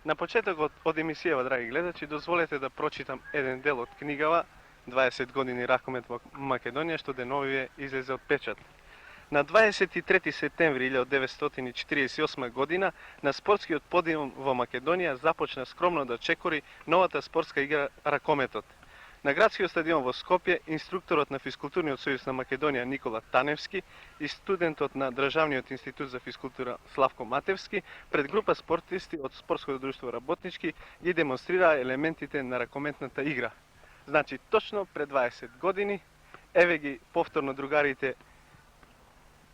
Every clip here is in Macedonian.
На почетокот од емисијава, драги гледачи, дозволете да прочитам еден дел од книгава 20 години ракомет во Македонија, што деновиве излезе од печат. На 23 септември 1948 година на спортскиот подиум во Македонија започна скромно да чекори новата спортска игра ракометот. На градскиот стадион во Скопје, инструкторот на Физкултурниот сојуз на Македонија Никола Таневски и студентот на Државниот институт за физкултура Славко Матевски пред група спортисти од Спортското друштво Работнички ги демонстрираа елементите на ракометната игра. Значи, точно пред 20 години, еве ги повторно другарите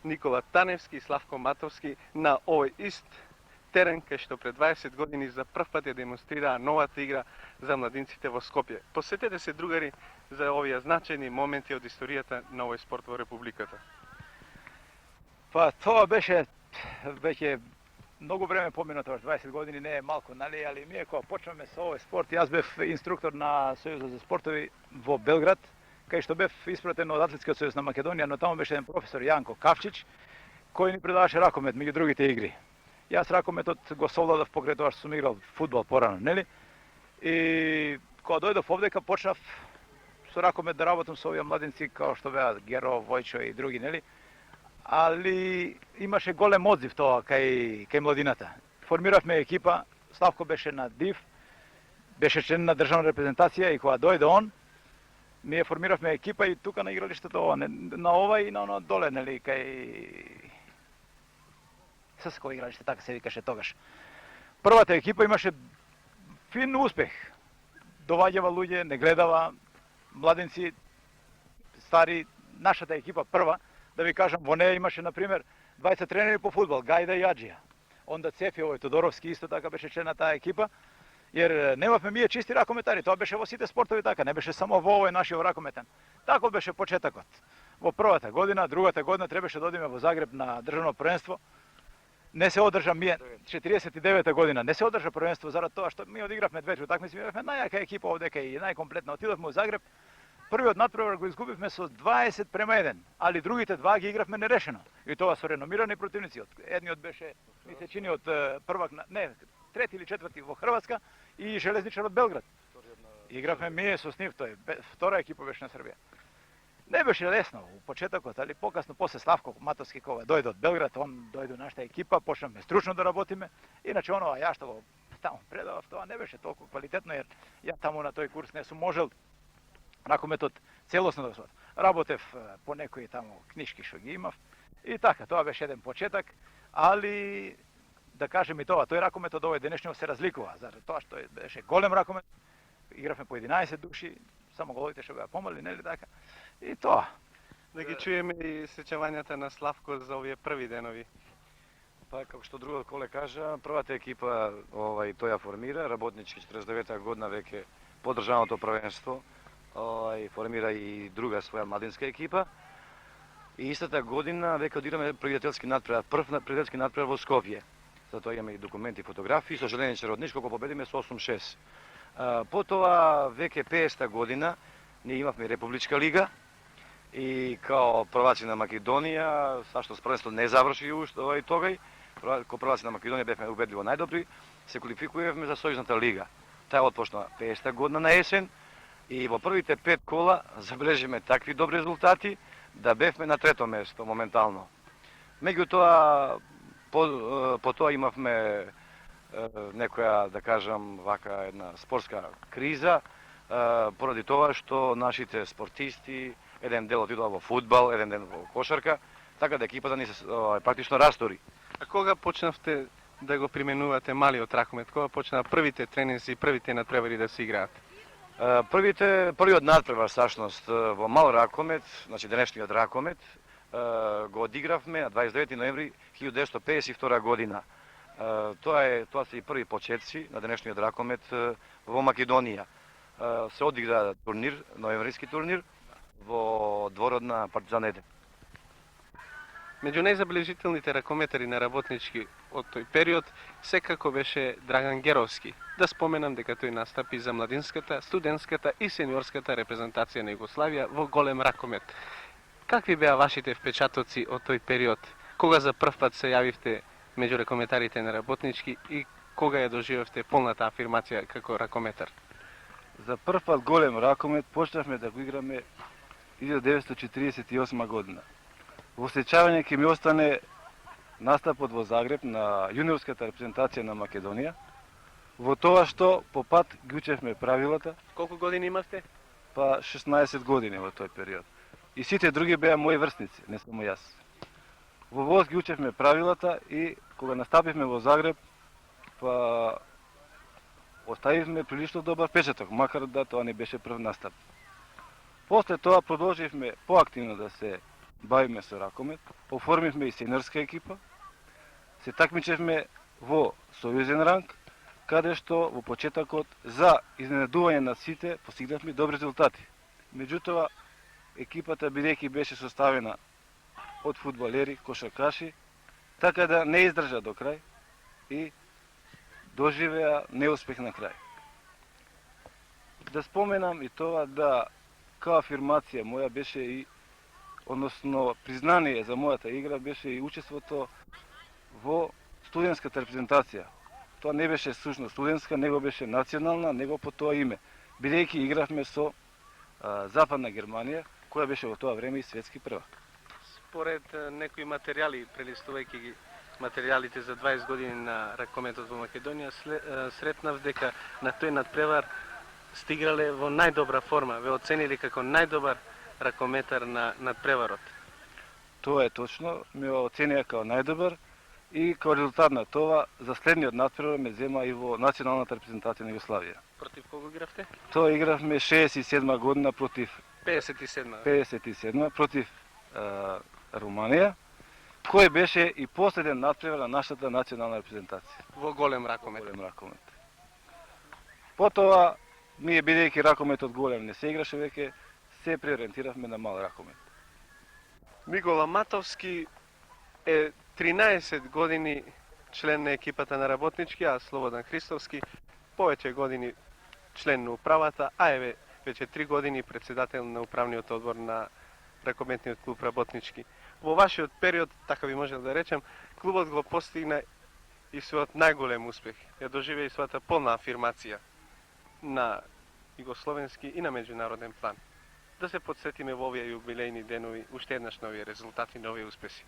Никола Таневски и Славко Матовски на овој ист терен кај што пред 20 години за прв пат ја демонстрираа новата игра за младинците во Скопје. Посетете се, другари, за овие значајни моменти од историјата на овој спорт во Републиката. Па тоа беше веќе многу време поминато, 20 години не е малку, нали, али ние кога почнеме со овој спорт, јас бев инструктор на Сојузот за спортови во Белград, кај што бев испратен од Атлетскиот сојуз на Македонија, но таму беше еден професор Јанко Кавчич, кој ни предаваше ракомет меѓу другите игри. Јас ракометот го совладав покрај тоа што сум играл фудбал порано, нели? И кога дојдов овдека почнав со ракомет да работам со овие младинци како што беа Геро, Војчо и други, нели? Али имаше голем одзив тоа кај младината. Формиравме екипа, Славко беше на ДИВ, беше член на државна репрезентација и кога дојде он, ние формиравме екипа и тука на игралиштето на ова и на оно доле, нели, кај Сско игралиште, така се викаше тогаш. Првата екипа имаше фин успех. Доваѓава луѓе, не гледава, младенци, стари, нашата екипа прва, да ви кажам, во неја имаше, например, 20 тренери по фудбал, Гајда и Аџија. Онда Цефи, овој Тодоровски, исто така беше член на таа екипа, jer немавме ние чисти ракометари, тоа беше во сите спортови така, не беше само во овој нашиот ракометен. Таков беше почетокот. Во првата година, другата година требаше да одиме во Загреб на државно првенство. Не се одржа, ние 49-та година, не се одржа првенство заради тоа што ми одигравме две утакмици, ми бевме најака екипа овдека и најкомплетна. Отидовме во Загреб, првиот натпревар го изгубивме со 20:1, али другите два ги игравме нерешено. И тоа со реномирани противници. Едниот беше, ми се чини, од првак, не, трети или четврти во Хрватска и Железничар од Белград. Игравме ние со нив, тој втора екипа беше на Србија. Не беше лесно у почетокот, али покасно, после Славко Матовски кога дојде од Белград, он дојде у нашата екипа, почнавме стручно да работиме. Иначе онова ја што го таму предавав, тоа не беше толку квалитетно, jer ја таму на тој курс не сум можел ракометот целосно да го сватам. Работев по некои таму книшки што ги имав и така, тоа беше еден почеток, али да кажем и тоа, тој ракомет од овој денешниот се разликува, заради тоа што беше голем ракомет, игравме по 11 души, само головите што беа помали, нели така? И тоа. Да ги чуеме и сеќавањата на Славко за овие први денови. Па, како што другот коле кажа, првата екипа тој ја формира, Работнички 49-та година веќе по државното првенство, формира и друга своја младинска екипа. И истата година веќе одираме пријателски надпревар, прв пријателски надпревар во Скопје. Затоа имаме и документи, фотографии со Железничар од Ниш, кога победиме со 8-6. Потоа веќе 50-та година ние имавме Републичка лига и као прваци на Македонија, сашто првенство не заврши уште тогај, као прваци на Македонија бевме убедливо најдобри, се квалификувавме за Сојузната лига. Таа отпочна 50-та година на есен и во првите 5 кола забележиме такви добри резултати да бевме на трето место моментално. Меѓутоа, по тоа имавме некоја, да кажам, вака една спортска криза, поради тоа што нашите спортисти, еден дел отидоа во фудбал, еден дел во кошарка, така да екипата ни се практично растори. А кога почнавте да го применувате малиот ракомет? Кога почнаа првите тренинзи, првите надпревари да се играат? Првиот надпревар, сашност, во мал ракомет, значи денешниот ракомет, го одигравме на 29 ноември 1952 година. Тоа се и први почетци на денешниот ракомет во Македонија. Се одигра турнир, ноемвриски турнир, во дворот на Партизан 1. Меѓу најзабележителните ракометари на Работнички од тој период секако беше Драган Геровски. Да споменам дека тој настапи за младинската, студентската и сениорската репрезентација на Југославија во голем ракомет. Какви беа вашите впечатоци од тој период? Кога за прв пат се јавивте меѓу ракометарите на Работнички и кога ја доживевте полната афирмација како ракометар? За прв пат голем ракомет почнавме да го играме 1948 година. Во сеќавање ќе ми остане настапот во Загреб на јуниорската репрезентација на Македонија, во тоа што по пат ги учевме правилата, Колку години имавте? па 16 години во тој период. И сите други беа мои врсници, не само јас. Во ВОЗ ги учевме правилата и кога настапивме во Загреб, па оставивме прилично добар печаток, макар да тоа не беше прв настап. После тоа продолживме поактивно да се бавиме со ракомет, оформивме и сениорска екипа, се такмичевме во сојузен ранг, каде што во почетокот за изненадување на сите постигнавме добри резултати. Меѓутоа, екипата бидејќи беше составена од фудбалери, кошаркаши, така да не издржа до крај и доживеа неуспех на крај. Да споменам и тоа да као афирмација моја беше и, односно признание за мојата игра беше и учеството во студентската репрезентација. Тоа не беше сушно студентска, него беше национална, него по тоа име, бидејќи игравме со Западна Германија, која беше во тоа време и светски првак. Според некои материјали, прелистувајќи ги материјалите за 20 години на ракометот во Македонија, сретнав дека на тој надпревар стиграле во најдобра форма, ве оценили како најдобар ракометар на надпреварот. Тоа е точно, ме оценија како најдобар и како резултат на тоа за следниот надпревар ме зема и во националната репрезентација на Југославија. Против кого игравте? Тоа игравме 67 година против 57. против Руманија, кој беше и последен надпревар на нашата национална репрезентација. Во голем ракомет. Голем ракомет. Потоа, ние бидејќи ракометот голем не се играше веќе, се преориентиравме на мал ракомет. Микола Матовски е 13 години член на екипата на Работнички, а Слободан Христовски повеќе години член на управата, а е веќе 3 години председател на управниот одбор на ракометниот клуб Работнички. Во вашиот период, така би можел да речем, клубот го постигна и својот најголем успех. Ја доживеа и својата полна афирмација на југословенски и на меѓународен план. Да се подсетиме во овие јубилејни денови уште еднаш на овие резултати, на овие успеси.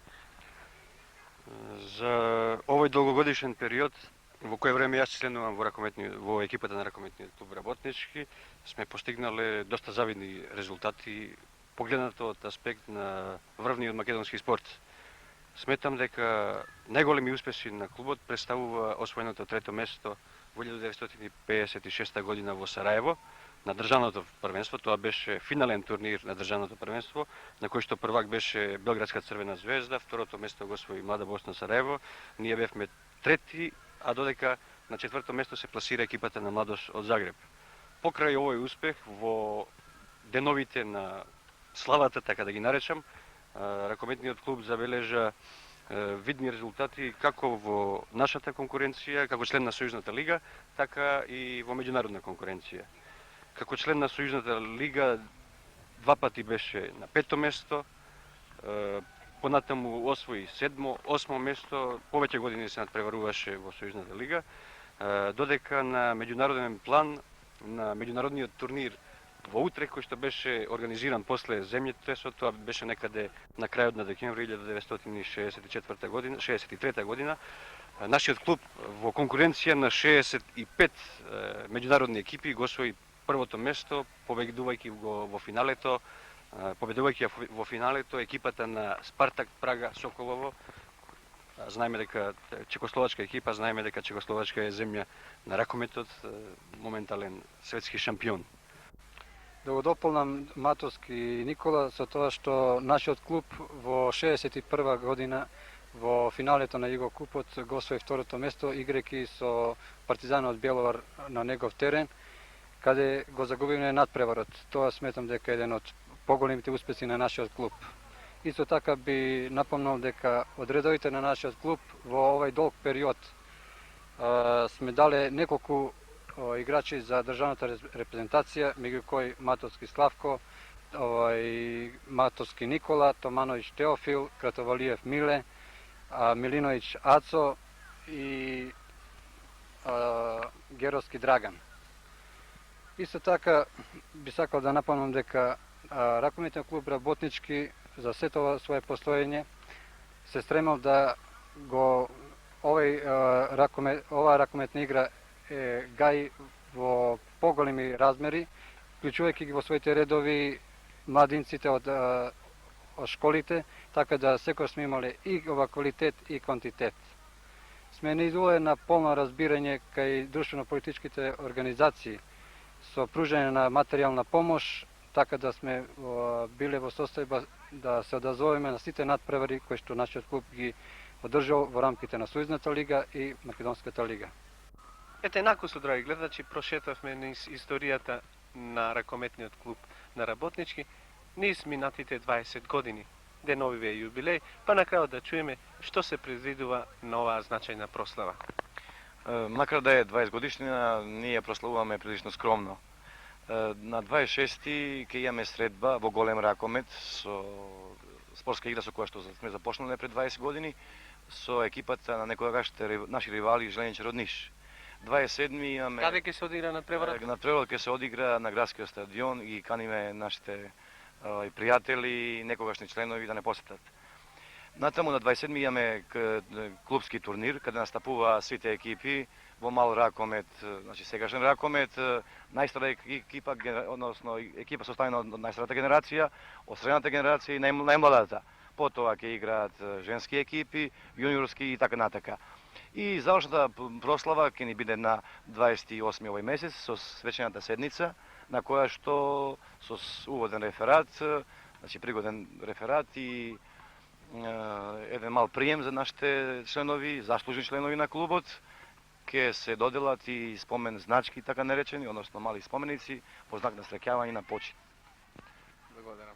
За овој долгогодишен период, во кој време јас членувам во екипата на ракометниот клуб Работнички, сме постигнале доста завидни резултати погледнато од аспект на врвниот македонски спорт. Сметам дека најголеми успеси на клубот представува освоеното трето место во 1956 година во Сараево на државното првенство. Тоа беше финален турнир на државното првенство, на кој што првак беше Белградска Црвена звезда, второто место го освои Млада Босна Сараево. Ние бевме трети, а додека на четврто место се пласира екипата на Младост од Загреб. Покрај овој успех во деновите на славата, така да ги наречам, ракометниот клуб забележа видни резултати како во нашата конкуренција, како член на Сојузната лига, така и во меѓународна конкуренција. Како член на Сојузната лига два пати беше на пето место, понатаму освои 7-8 место, повеќе години се надпреваруваше во Сојузната лига, додека на меѓународен план, на меѓународниот турнир во Утрех, кој што беше организиран после земјотресот, тоа беше некаде на крајот на декември 1963 година, нашиот клуб во конкуренција на 65 меѓународни екипи го освои првото место, победувајќи го во финалето, во финалето екипата на Спартак Прага Соколово. Знаеме дека чекословачка екипа, знаеме дека Чекословачка е земја на ракометот, моментален светски шампион. Да го дополнам Матовски и Никола со тоа што нашиот клуб во 61 година во финалето на Југокупот го освои второто место играјќи со Партизанот Беловар на негов терен, каде го загубивме надпреварот. Тоа сметам дека е еден од поголемите успеси на нашиот клуб. Исто така би напомнал дека од редовите на нашиот клуб во овој долг период сме дале неколку играчи за државната репрезентација, меѓу кои Матовски Славко, Матовски Никола, Томановиќ Теофил, Кратовалиев Миле, Милиновиќ Ацо и Gerovski Dragan. Исто така би сакал да напомнам дека ракометниот клуб работнички за сето ова свое постоење се стремел да го ова ракометна игра гаи во поголеми размери, вклучувајќи ги во своите редови младинците од школите, така да секој сме имале и ова квалитет и квантитет. Сме наидоле на полно разбирање кај друштвено-политичките организации со пружање на материјална помош, така да сме биле во состојба да се одазовеме на сите надпревари кои што нашиот клуб ги одржал во рамките на Сојузната лига и Македонската лига. Ете, накусо, драги гледачи, прошетавме низ историјата на ракометниот клуб на работнички, низ минатите 20 години, деновиве јубилеј, па на крајот да чуеме што се предвидува на оваа значајна прослава. Макар да е 20 годишнина, ние прославуваме прилично скромно. На 26-ти ќе имаме средба во голем ракомет со спортска игра со која што сме започнале пред 20 години со екипата на некогашните наши ривали Желеничар од Ниш. 27-ми имаме... Каде ќе се одигра надпреварата? Надпреварата ќе се одигра на градскиот стадион и каниме нашите пријатели и некогашни членови да не посетат. Натаму на 27-ми имаме клубски турнир каде настапува сите екипи во мал ракомет, значи сегашен ракомет, најстара екипа, односно екипа составена од најстарата генерација, од средната генерација и најмладата. Потоа ќе играат женски екипи, јуниорски и така натака. И завршната прослава ќе ни биде на 28 овој месец со свечената седница, на која што со уводен реферат, значи пригоден реферат и еден мал прием за нашите членови, заслужени членови на клубот, ќе се доделат и спомен значки, така наречени, односно мали споменици, по знак на среќавање на почит. Благодарам.